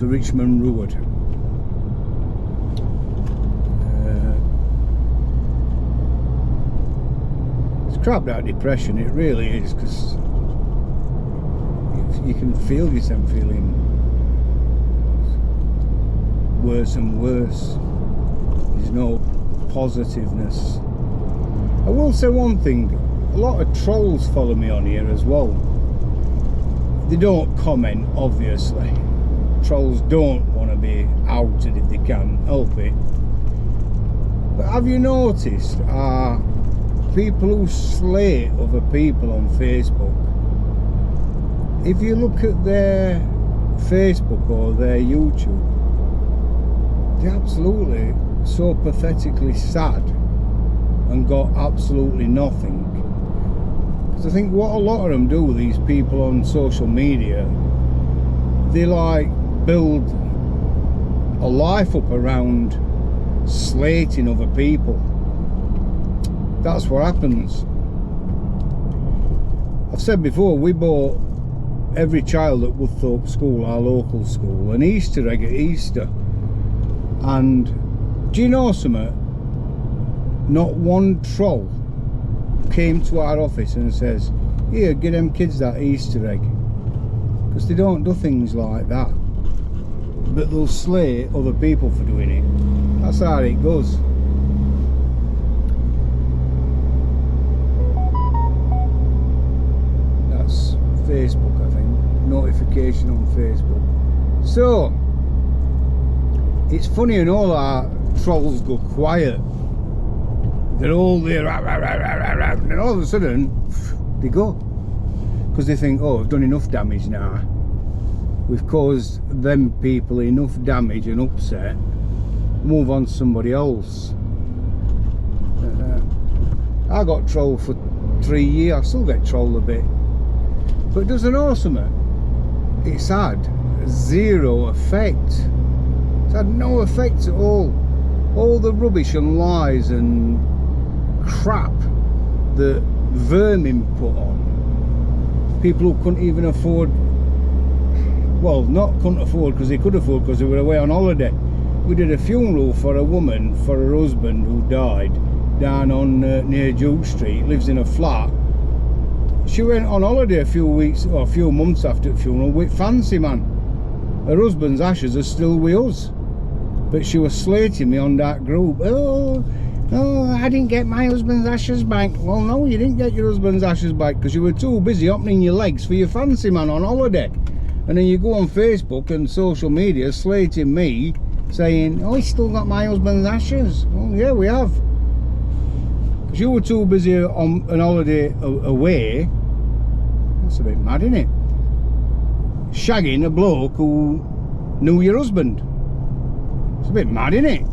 to Richmond Road. It's crap, that depression, it really is, because you can feel yourself feeling worse and worse. There's no positiveness. I will say one thing, a lot of trolls follow me on here as well. They don't comment, obviously. Trolls don't want to be outed if they can help it. But have you noticed people who slate other people on Facebook? If you look at their Facebook or their YouTube, they're absolutely so pathetically sad and got absolutely nothing. Because I think what a lot of them do, these people on social media, they like build a life up around slating other people. That's what happens. I've said before, we bought every child at Woodthorpe School, our local school, an Easter egg at Easter. And do you know something? Not one troll came to our office and says, here, get them kids that Easter egg. Because they don't do things like that. But they'll slay other people for doing it. That's how it goes. That's Facebook, I think. Notification on Facebook. So, it's funny, and all our trolls go quiet. They're all there, and all of a sudden, they go. Because they think, oh, we've done enough damage now. We've caused them people enough damage and upset. Move on to somebody else. I got trolled for 3 years. I still get trolled a bit. But doesn't know something? It's had zero effect. It's had no effect at all. All the rubbish and lies and crap that vermin put on people who couldn't even afford, well, not couldn't afford because they could afford because they were away on holiday. We did a funeral for a woman for her husband who died down on near Duke Street, lives in a flat. She went on holiday a few weeks or a few months after the funeral with Fancy Man. Her husband's ashes are still with us, but she was slating me on that group. Oh, I didn't get my husband's ashes back. Well, no, you didn't get your husband's ashes back because you were too busy opening your legs for your Fancy Man on holiday. And then you go on Facebook and social media slating me, saying, oh, he's still got my husband's ashes. Well, yeah, we have. Because you were too busy on an holiday away. That's a bit mad, isn't it? Shagging a bloke who knew your husband. It's a bit mad, isn't it?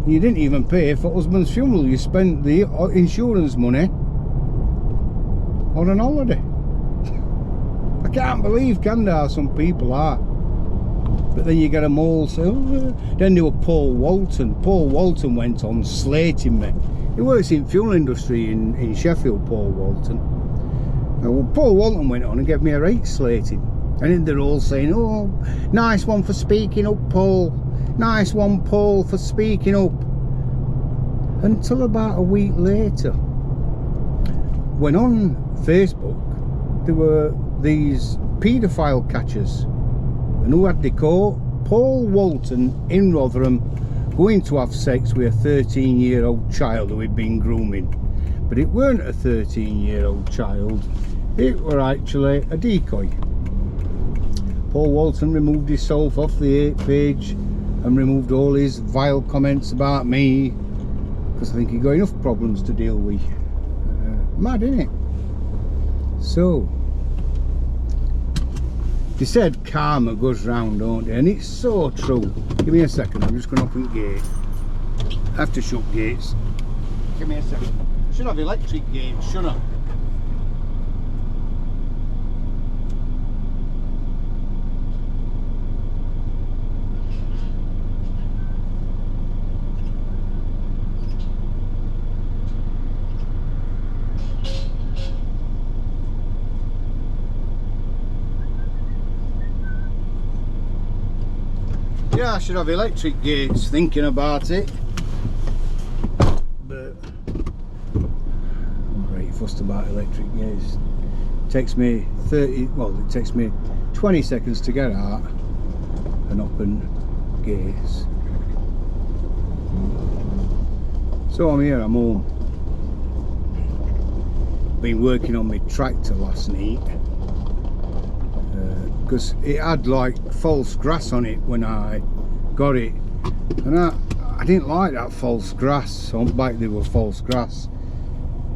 You didn't even pay for husband's funeral. You spent the insurance money on an holiday. I can't believe, can there, some people are. But then you get them all, so then there were Paul Walton. Paul Walton went on slating me. He works in fuel industry in Sheffield, Paul Walton. Well, Paul Walton went on and gave me a right slating. And then they're all saying, oh, nice one for speaking up, Paul. Nice one, Paul, for speaking up. Until about a week later, when on Facebook, there were these paedophile catchers. And who had they caught? Paul Walton in Rotherham going to have sex with a 13-year-old child who he'd been grooming. But it weren't a 13-year-old child. It were actually a decoy. Paul Walton removed himself off the page and removed all his vile comments about me because I think he got enough problems to deal with. Mad, isn't it? So, they said karma goes round, don't they? And it's so true. Give me a second, I'm just going to open the gate. I have to shut gates. Give me a second. I should have electric gates, shouldn't I? Yeah, I should have electric gates, thinking about it. But I'm very fussed about electric gates. It takes me 20 seconds to get out and open gates. So I'm here, I'm home. Been working on my tractor last night because it had like false grass on it when I got it, and I didn't like that false grass. On back there was false grass,